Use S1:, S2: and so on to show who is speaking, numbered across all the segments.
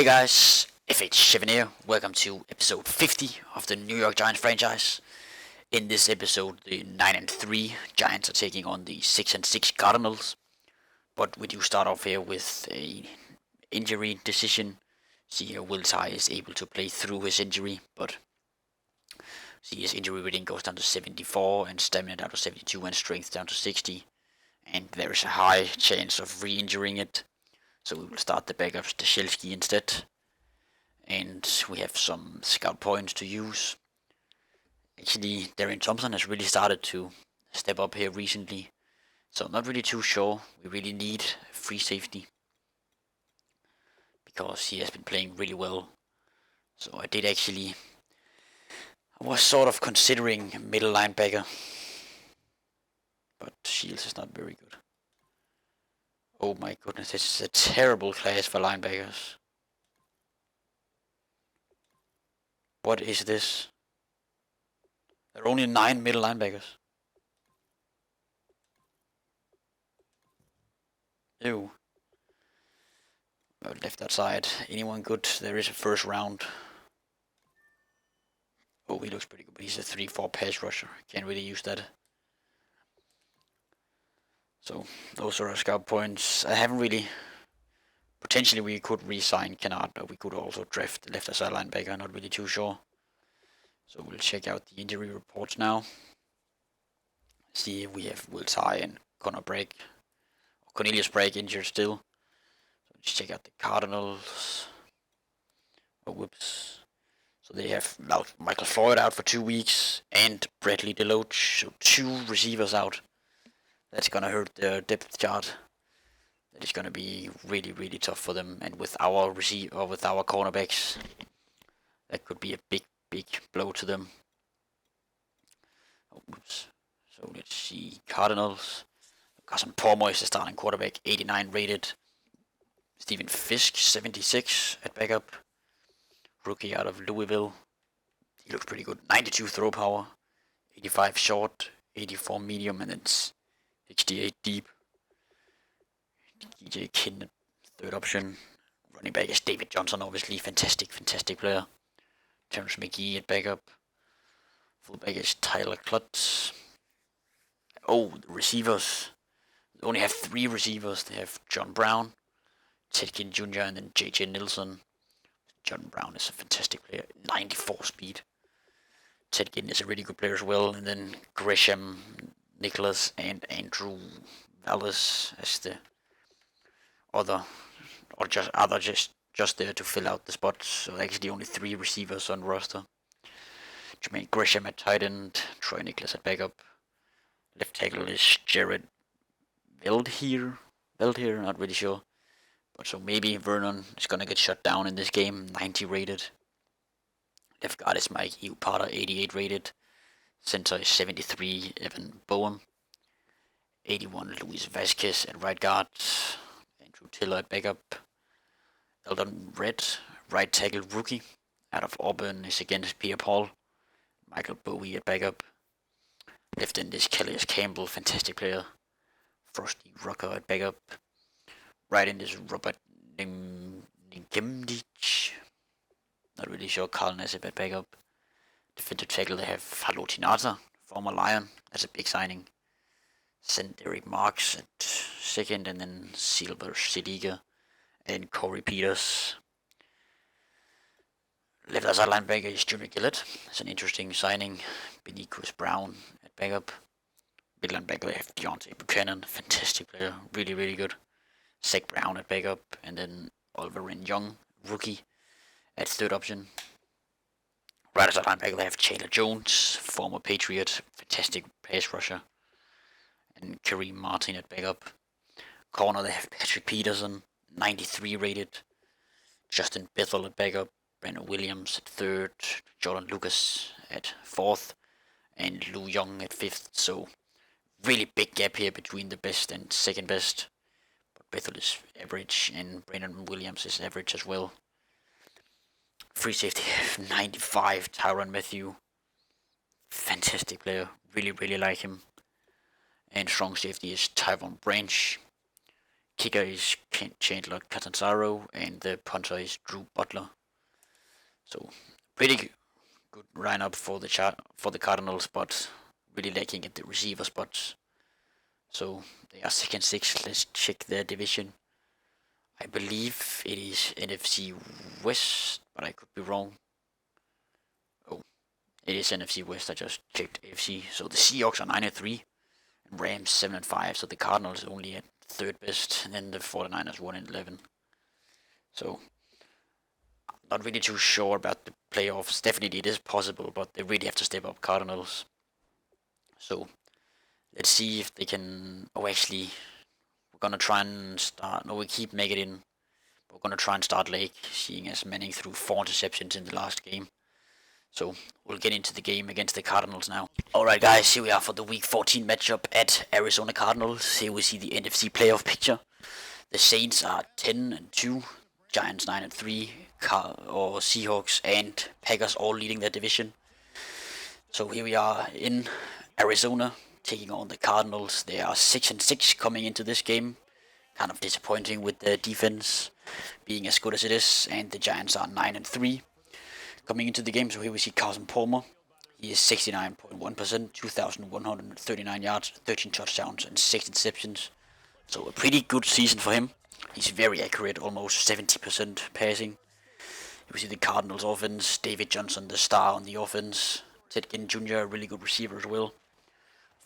S1: Hey guys, FH7 here. Welcome to episode 50 of the New York Giants franchise. In this episode, the 9-3 Giants are taking on the 6-6 Cardinals. But we do start off here with a injury decision. See here, Will Ty is able to play through his injury, but see his injury rating goes down to 74 and stamina down to 72 and strength down to 60. And there is a high chance of re-injuring it. So we will start the backup Stashelski instead. And we have some scout points to use. Actually, Darian Thompson has really started to step up here recently. So I'm not really too sure. We really need free safety. Because he has been playing really well. So I was sort of considering middle linebacker. But Shields is not very good. Oh my goodness, this is a terrible class for linebackers. What is this? There are only 9 middle linebackers. Ew. Left outside. Anyone good? There is a first round. Oh, he looks pretty good, but he's a 3-4 pass rusher. Can't really use that. So, those are our scout points. I haven't really... Potentially we could re-sign Kennard, but we could also draft the left outside linebacker. Not really too sure. So we'll check out the injury reports now. See if we have Will Ty and Cornelius Bragg injured still. So let's check out the Cardinals. Oh, whoops. So they have now Michael Floyd out for 2 weeks and Bradley Deloach. So 2 receivers out. That's gonna hurt their depth chart. That is gonna be really, really tough for them. And with our cornerbacks, that could be a big blow to them. Oh, whoops. So let's see. Cardinals. Carson Palmer is the starting quarterback, 89 rated. Stephen Fisk, 76 at backup. Rookie out of Louisville. He looks pretty good. 92 throw power, 85 short, 84 medium, and then 68 deep. DJ Kinn, third option. Running back is David Johnson, obviously. Fantastic player. Terrence McGee at backup. Fullback is Tyler Klutz. Oh, the receivers. They only have 3 receivers. They have John Brown, Ted Ginn Jr., and then J.J. Nilsson. John Brown is a fantastic player, 94 speed. Ted Ginn is a really good player as well. And then Gresham, Nicholas, and Andrew Valles as the other, or just there to fill out the spots. So actually only 3 receivers on roster. Jermaine Gresham at tight end, Troy Nicholas at backup. Left tackle is Jared Veldheer, not really sure. But so maybe Vernon is gonna get shut down in this game, 90 rated. Left guard is Mike Potter, 88 rated. Center is 73, Evan Bowen. 81, Luis Vasquez at right guard. Andrew Tiller at backup. Eldon Red, right tackle rookie, out of Auburn, is against Pierre Paul. Michael Bowie at backup. Left end is Calais Campbell, fantastic player. Frosty Rucker at backup. Right end is Robert Ngemdic. Not really sure. Carl Nassib at backup. Defensive tackle they have Halotinata, former Lion. That's a big signing. Send Derek Marks at second, and then Silver Sediga and Corey Peters. Left outside linebacker is Junior Gillett. That's an interesting signing. Benny Chris Brown at backup. Middle linebacker they have Deontay Buchanan, fantastic player, really good. Zach Brown at backup, and then Wolverine Young, rookie, at third option. Right outside linebacker they have Chandler Jones, former Patriot, fantastic pass rusher, and Kareem Martin at backup. Corner they have Patrick Peterson, 93 rated. Justin Bethel at backup. Brandon Williams at third. Jordan Lucas at fourth. And Lou Young at fifth. So really big gap here between the best and second best. But Bethel is average and Brandon Williams is average as well. Free safety 95, Tyrann Mathieu. Fantastic player. Really like him. And strong safety is Tyvon Branch. Kicker is Chandler Catanzaro, and the punter is Drew Butler. So pretty good lineup for the Cardinals, but really lacking at the receiver spots. So they are 2nd, 6th. Let's check their division. I believe it is NFC West, but I could be wrong. Oh, it is NFC West. I just checked AFC. So the Seahawks are 9-3, and Rams 7-5. So the Cardinals only at 3rd best, and then the 49ers 1-11. So not really too sure about the playoffs. Definitely it is possible, but they really have to step up, Cardinals. So let's see if they can. Oh, actually, we're gonna try and start. No, we keep Meggett in. We're gonna try and start Lake, seeing as Manning threw 4 interceptions in the last game. So we'll get into the game against the Cardinals now. Alright guys, here we are for the Week 14 matchup at Arizona Cardinals. Here we see the NFC playoff picture. The Saints are 10-2, Giants 9-3, Seahawks and Packers all leading their division. So here we are in Arizona, taking on the Cardinals. They are 6-6 coming into this game. Kind of disappointing with the defense being as good as it is, and the Giants are 9-3 coming into the game. So here we see Carson Palmer. He is 69.1%, 2,139 yards, 13 touchdowns, and 6 interceptions. So a pretty good season for him. He's very accurate, almost 70% passing. We see the Cardinals offense, David Johnson, the star on the offense. Ted Ginn Jr., a really good receiver as well.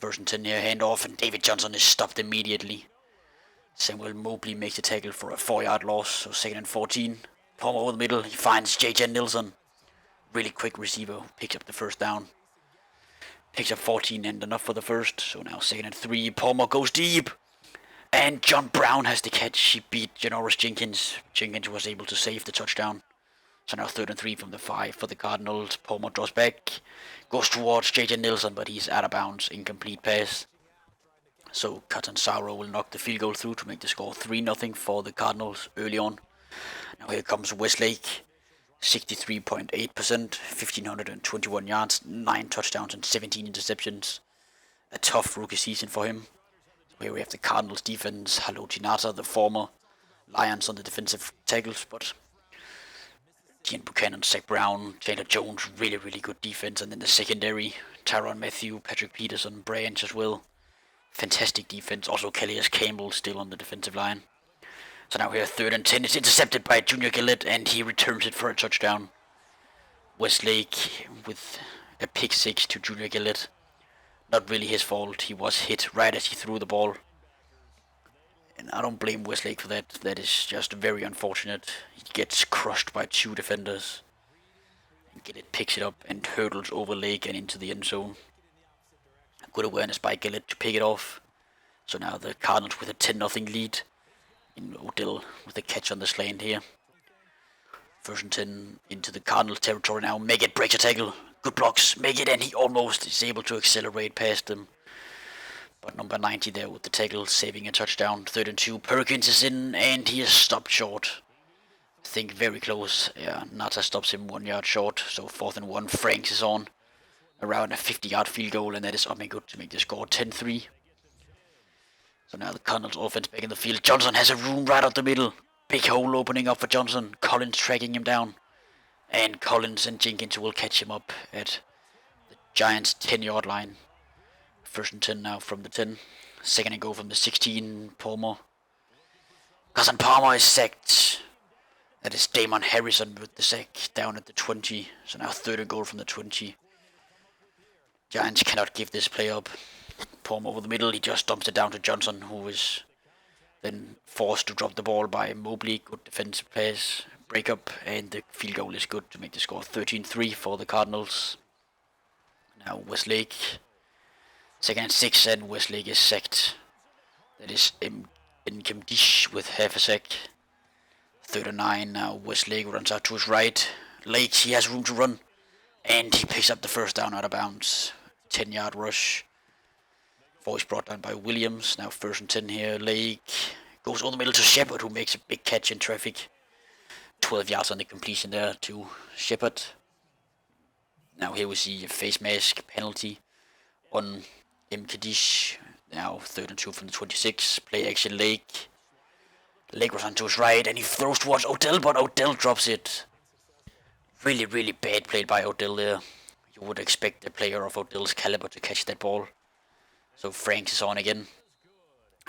S1: 1st and 10 here, handoff, and David Johnson is stopped immediately. Samuel Mobley makes a tackle for a 4-yard loss, so 2nd and 14. Palmer over the middle, he finds J.J. Nilsson. Really quick receiver who picks up the 1st down. Picks up 14 and enough for the 1st, so now 2nd and 3. Palmer goes deep. And John Brown has the catch. He beat Janoris Jenkins. Jenkins was able to save the touchdown. So now 3rd and 3 from the 5 for the Cardinals. Palmer draws back. Goes towards J.J. Nilsson, but he's out of bounds. Incomplete pass. So Catanzaro will knock the field goal through to make the score 3-0 for the Cardinals early on. Now here comes Westlake. 63.8%, 1,521 yards, 9 touchdowns and 17 interceptions. A tough rookie season for him. So here we have the Cardinals defense. Haloti Ngata, the former Lions on the defensive tackles, but Dean Buchanan, Zach Brown, Chandler Jones, really good defense. And then the secondary, Tyrann Mathieu, Patrick Peterson, Branch as well. Fantastic defense. Also Calais Campbell still on the defensive line. So now here 3rd and 10. It's intercepted by Junior Gillette and he returns it for a touchdown. Westlake with a pick 6 to Junior Gillette. Not really his fault. He was hit right as he threw the ball. And I don't blame Westlake for that. That is just very unfortunate. He gets crushed by 2 defenders. And Gillette picks it up and hurdles over Lake and into the end zone. Good awareness by Gillette to pick it off. So now the Cardinals with a 10-0 lead. In Odell with a catch on the slant here. 1st and 10 into the Cardinals territory now. Meggett breaks a tackle. Good blocks. Meggett, and he almost is able to accelerate past them. But number 90 there with the tackle, saving a touchdown. 3rd and 2. Perkins is in, and he is stopped short. I think very close. Yeah, Ngata stops him 1 yard short. So 4th and 1. Franks is on. Around a 50-yard field goal, and that is up and good to make the score 10-3. So now the Cardinals offense back in the field. Johnson has a room right up the middle. Big hole opening up for Johnson. Collins tracking him down. And Collins and Jenkins will catch him up at the Giants' 10-yard line. 1st and 10 now from the 10. 2nd and go from the 16. Palmer. Carson Palmer is sacked. That is Damon Harrison with the sack down at the 20. So now 3rd and goal from the 20. Giants cannot give this play up. Palmer over the middle, he just dumps it down to Johnson, who is then forced to drop the ball by Mobley. Good defensive pass, break up, and the field goal is good to make the score 13-3 for the Cardinals. Now Westlake, 2nd and 6, and Westlake is sacked. That is Nkemdish with half a sack. 3rd and 9, now Westlake runs out to his right. Lake, he has room to run, and he picks up the 1st down out of bounds. 10-yard rush. Voice brought down by Williams. Now 1st and 10 here. Lake goes over the middle to Shepard, who makes a big catch in traffic. 12 yards on the completion there to Shepard. Now here we see a face mask penalty on M. Kadish. Now 3rd and 2 from the 26. Play action Lake. Lake was on to his right, and he throws towards Odell, but Odell drops it. Really, really bad play by Odell there. You would expect a player of Odell's caliber to catch that ball. So Franks is on again.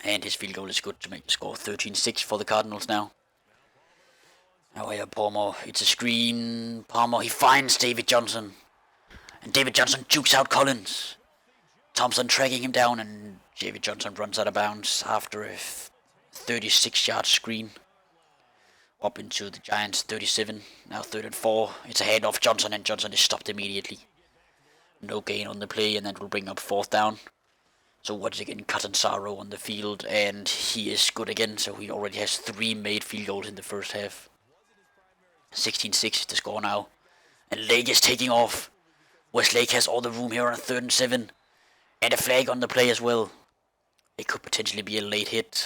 S1: And his field goal is good to make the score 13-6 for the Cardinals now. Now here Palmer, it's a screen. Palmer, he finds David Johnson. And David Johnson jukes out Collins. Thompson tracking him down, and David Johnson runs out of bounds after a 36-yard screen. Up into the Giants 37, now 3rd and 4. It's a handoff Johnson, and Johnson is stopped immediately. No gain on the play, and that will bring up 4th down. So once again, Catanzaro on the field, and he is good again, so he already has 3 made field goals in the first half. 16-6 the score now. And Lake is taking off. Westlake has all the room here on 3rd and 7. And a flag on the play as well. It could potentially be a late hit,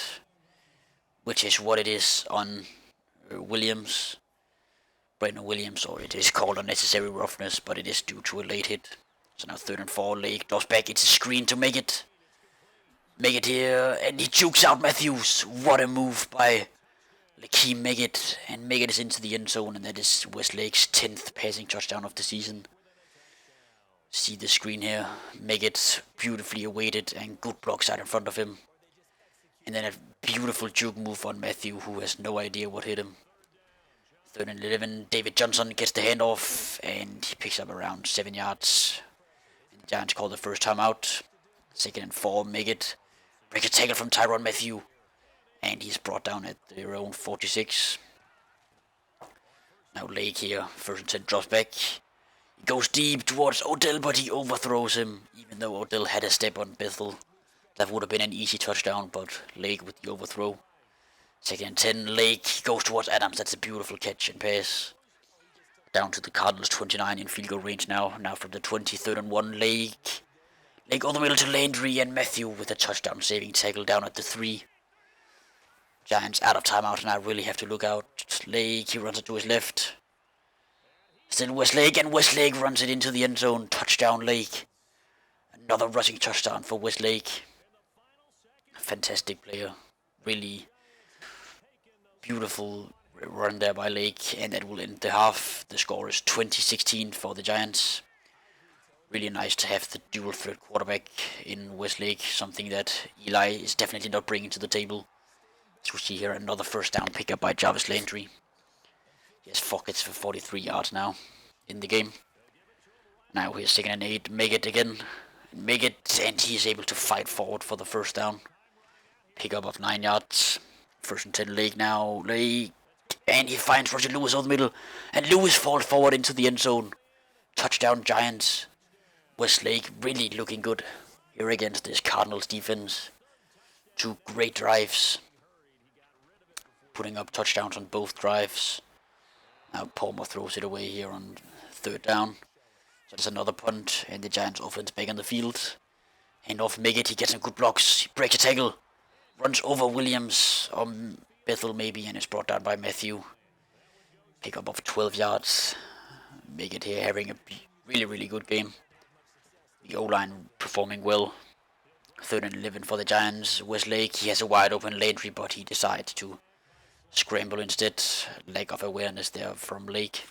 S1: which is what it is on Williams. Brandon Williams, or it is called unnecessary roughness, but it is due to a late hit. So now 3rd and 4, Lake drops back. It's a screen to make it. Make it here, and he jukes out Matthews. What a move by Lakeem Meggett, and Meggett is into the end zone, and that is Westlake's 10th passing touchdown of the season. See the screen here. Meggett beautifully awaited, and good blocks out in front of him. And then a beautiful juke move on Matthew, who has no idea what hit him. 3rd and 11, David Johnson gets the handoff, and he picks up around 7 yards. And the Giants call the first time out. 2nd and 4, Meggett breaks a tackle from Tyrann Mathieu, and he's brought down at their own 46. Now Lake here, 1st and 10, drops back. He goes deep towards Odell, but he overthrows him, even though Odell had a step on Bethel. That would have been an easy touchdown, but Lake with the overthrow. 2nd and 10, Lake goes towards Adams. That's a beautiful catch and pass. Down to the Cardinals 29 in field goal range now. Now from the 20, 3rd and 1, Lake all the way to Landry, and Matthew with a touchdown saving tackle down at the 3. Giants out of timeout, and I really have to look out. Lake, he runs it to his left. Still Westlake, and Westlake runs it into the end zone. Touchdown Lake. Another rushing touchdown for Westlake. Fantastic player. Really beautiful run there by Lake, and that will end the half. The score is 20-16 for the Giants. Really nice to have the dual threat quarterback in Westlake, something that Eli is definitely not bringing to the table. As we see here, another 1st down pickup by Jarvis Landry. He has 4 hits for 43 yards now in the game. Now here's 2nd and 8, Meggett again. Meggett, and he is able to fight forward for the 1st down. Pickup of 9 yards. 1st and 10, Lake now. Lake, and he finds Roger Lewis over the middle. And Lewis falls forward into the end zone. Touchdown Giants. Westlake really looking good here against this Cardinals defense. 2 great drives. Putting up touchdowns on both drives. Now Palmer throws it away here on 3rd down. So there's another punt, and the Giants offense back on the field. Hand off Meggett, he gets some good blocks. He breaks a tackle. Runs over Williams, or Bethel maybe, and is brought down by Matthew. Pickup of 12 yards. Meggett here having a really, really good game. The O-line performing well. 3rd and 11 for the Giants. Westlake, he has a wide open Landry, but he decides to scramble instead. Lack of awareness there from Lake.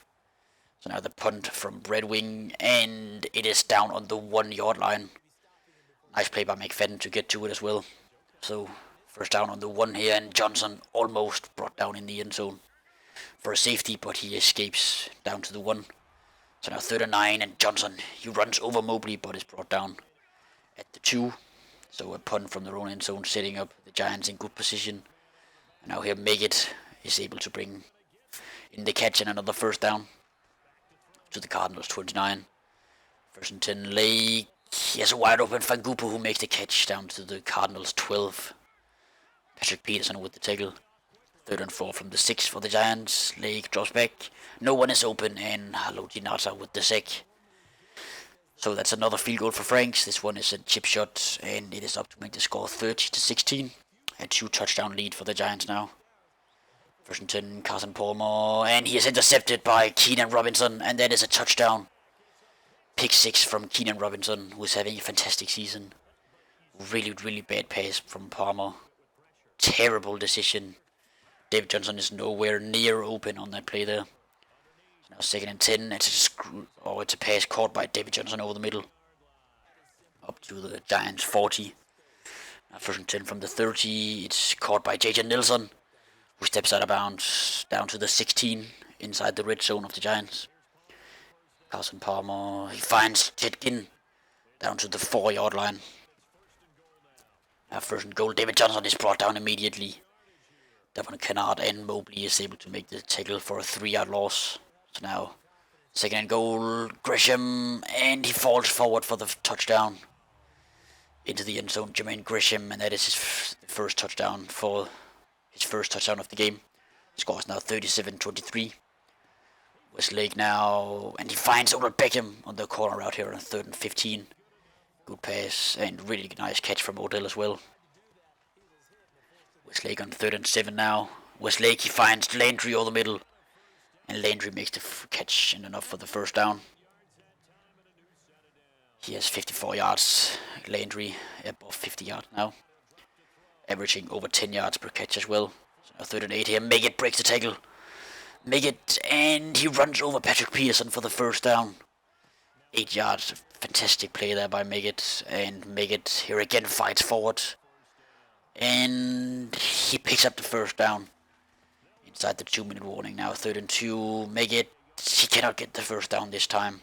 S1: So now the punt from Brad Wing, and it is down on the 1-yard line. Nice play by McFadden to get to it as well. So 1st down on the 1 here, and Johnson almost brought down in the end zone for a safety, but he escapes down to the 1. So now 3rd and 9, and Johnson, he runs over Mobley, but is brought down at the 2. So a punt from their own end zone, setting up the Giants in good position. And now here Meggett is able to bring in the catch and another 1st down to the Cardinals 29. 1st and 10, Lake, he has a wide open Fangupu, who makes the catch down to the Cardinals 12. Patrick Peterson with the tackle. 3rd and 4 from the 6 for the Giants. Lake drops back. No one is open, and Haloti Nata with the sack. So that's another field goal for Franks. This one is a chip shot, and it is up to make the score 30-16. A 2 touchdown lead for the Giants now. 1st and 10, Carson Palmer, and he is intercepted by Keenan Robinson, and that is a touchdown. Pick 6 from Keenan Robinson, who is having a fantastic season. Really, really bad pass from Palmer. Terrible decision David Johnson is nowhere near open on that play there. So now 2nd and 10. It's a pass caught by David Johnson over the middle. Up to the Giants 40. Now 1st and 10 from the 30. It's caught by J.J. Nelson, who steps out of bounds down to the 16 inside the red zone of the Giants. Carson Palmer, he finds Jetkin down to the 4-yard line. Now 1st and goal. David Johnson is brought down immediately. Devon Kennard and Mobley is able to make the tackle for a 3-yard loss. So now 2nd and goal. Grisham, and he falls forward for the touchdown into the end zone. Jermaine Grisham, and that is his first touchdown of the game. Scores now 37-23. Westlake now, and he finds Odell Beckham on the corner out here on 3rd and 15. Good pass and really nice catch from Odell as well. Westlake on 3rd and 7 now. Westlake, he finds Landry over the middle, and Landry makes the catch and enough for the first down. He has 54 yards. Landry above 50 yards now, averaging over 10 yards per catch as well. So now 3rd and 8 here. Meggett breaks the tackle. Meggett, and he runs over Patrick Peterson for the first down. 8 yards. Fantastic play there by Meggett. And Meggett here again fights forward. And he picks up the first down inside the 2-minute warning. Now 3rd and 2. Meggett, he cannot get the first down this time.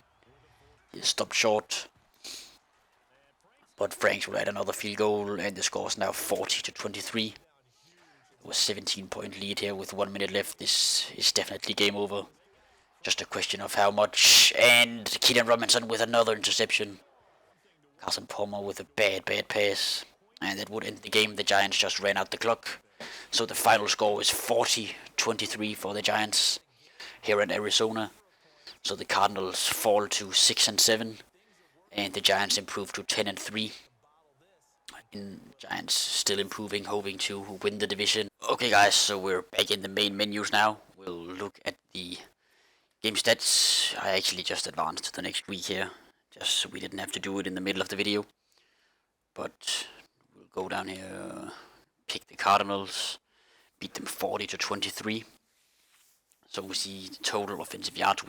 S1: He stopped short. But Franks will add another field goal, and the score is now 40-23. It was 17-point lead here with 1 minute left. This is definitely game over. Just a question of how much. And Keenan Robinson with another interception. Carson Palmer with a bad pass. And that would end the game. The Giants just ran out the clock. So the final score is 40-23 for the Giants here in Arizona. So the Cardinals fall to 6 and 7. And the Giants improve to 10 and 3. And Giants still improving, hoping to win the division. Okay guys, so we're back in the main menus now. We'll look at the game stats. I actually just advanced to the next week here, just so we didn't have to do it in the middle of the video. But we'll go down here, pick the Cardinals, beat them 40-23. So we see the total offensive yards.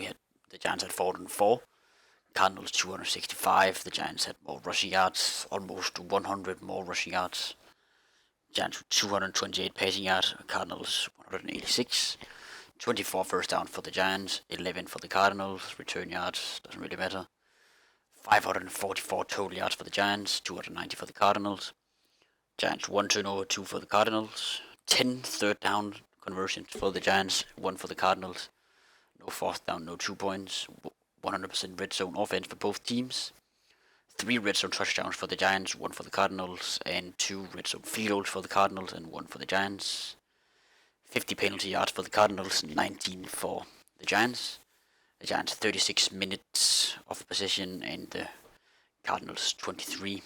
S1: The Giants had 404. Cardinals 265. The Giants had more rushing yards, almost 100 more rushing yards. Giants with 228 passing yards, Cardinals 186. 24 first down for the Giants, 11 for the Cardinals. Return yards, doesn't really matter. 544 total yards for the Giants, 290 for the Cardinals. Giants 1 turnover, 2 for the Cardinals. 10 third down conversions for the Giants, 1 for the Cardinals. No fourth down, no 2 points. 100% red zone offense for both teams. 3 red zone touchdowns for the Giants, 1 for the Cardinals, and 2 red zone field goals for the Cardinals and 1 for the Giants. 50 penalty yards for the Cardinals, 19 for the Giants. The Giants 36 minutes of possession and the Cardinals 23.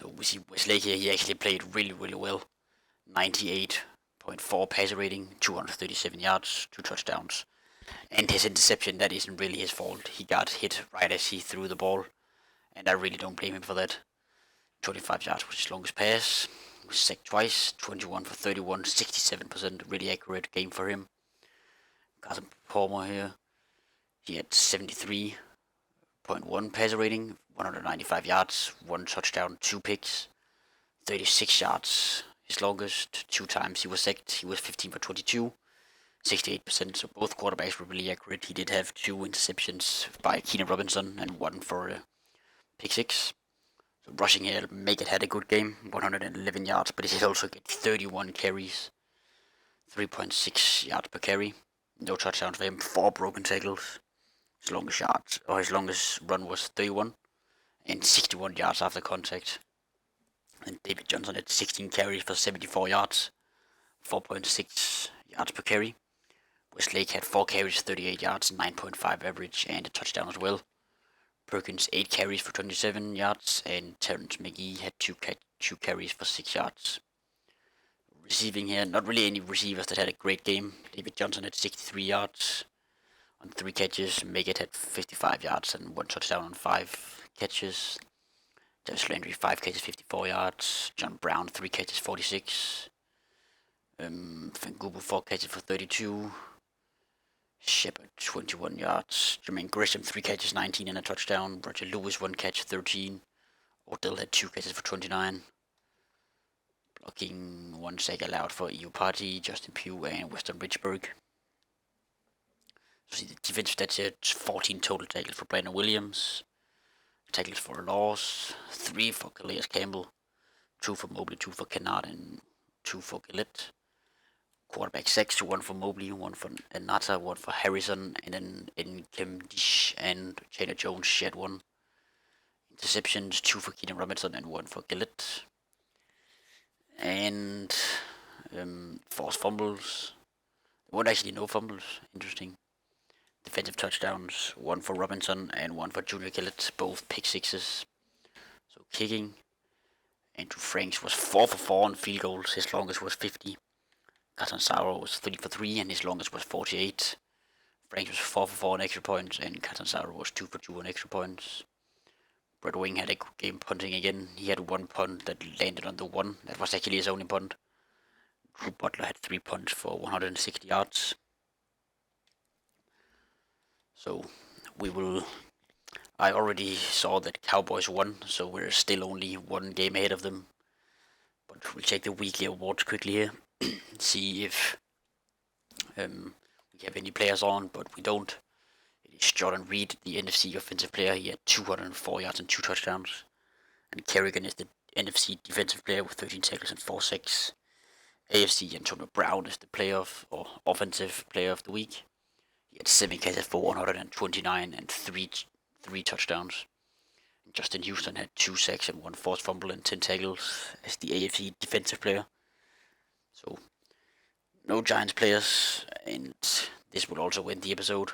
S1: So we see Westlake here, he actually played really well. 98.4 passer rating, 237 yards, 2 touchdowns. And his interception, that isn't really his fault. He got hit right as he threw the ball, and I really don't blame him for that. 25 yards was his longest pass. He was sacked twice, 21 for 31, 67%, really accurate game for him. Carson Palmer here, he had 73.1 passer rating, 195 yards, 1 touchdown, 2 picks, 36 yards, his longest. 2 times he was sacked. He was 15 for 22. 68%, so both quarterbacks were really accurate. He did have 2 interceptions by Keenan Robinson and 1 for pick 6. So rushing here, Meggett had a good game, 111 yards, but he did also get 31 carries, 3.6 yards per carry. No touchdowns for him, 4 broken tackles. His longest run was 31 and 61 yards after contact. And David Johnson had 16 carries for 74 yards, 4.6 yards per carry. Westlake had 4 carries, 38 yards, 9.5 average, and a touchdown as well. Perkins 8 carries for 27 yards, and Terrence McGee had 2 carries for 6 yards. Receiving here, not really any receivers that had a great game. David Johnson had 63 yards on 3 catches. Meggett had 55 yards and 1 touchdown on 5 catches. Jarvis Landry 5 catches, 54 yards. John Brown 3 catches, 46. Van Google 4 catches for 32. Shepard 21 yards. Jermaine Gresham 3 catches, 19 and a touchdown. Roger Lewis 1 catch, 13. Odell had 2 catches for 29. Blocking 1 sack allowed for EU Party, Justin Pugh and Weston Richburg. So see the defense stats here, 14 total tackles for Brandon Williams. Tackles for a loss, 3 for Calais Campbell, 2 for Mobley, 2 for Kennard, and 2 for Gillette. Quarterback sacks, 1 for Mobley, 1 for Nata, 1 for Harrison, and then in Dish and Chandler Jones shared 1. Interceptions, 2 for Keenan Robinson and 1 for Gillette. And forced fumbles. There weren't actually no fumbles, interesting. Defensive touchdowns, 1 for Robinson and 1 for Junior Gillette, both pick sixes. So kicking, Andrew Franks was 4 for 4 on field goals, his longest was 50. Catanzaro was 3 for 3 and his longest was 48. Franks was 4 for 4 on extra points and Catanzaro was 2 for 2 on extra points. Brett Wing had a good game punting again. He had 1 punt that landed on the 1. That was actually his only punt. Drew Butler had 3 punts for 160 yards. So I already saw that Cowboys won, so we're still only 1 game ahead of them. But we'll check the weekly awards quickly here. See if we have any players on, but we don't. It is Jordan Reed, the NFC offensive player. He had 204 yards and 2 touchdowns. And Kerrigan is the NFC defensive player with 13 tackles and 4 sacks. AFC Antonio Brown is the offensive player of the week. He had 7 catches for 129 and 3 touchdowns. And Justin Houston had 2 sacks and 1 forced fumble and 10 tackles as the AFC defensive player. So, no Giants players, and this will also end the episode.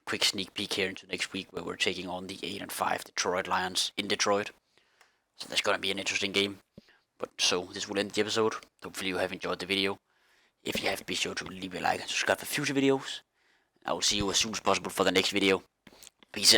S1: Quick sneak peek here into next week where we're taking on the 8-5 Detroit Lions in Detroit. So that's gonna be an interesting game. But so this will end the episode. Hopefully you have enjoyed the video. If you have, be sure to leave a like and subscribe for future videos. I will see you as soon as possible for the next video. Peace out.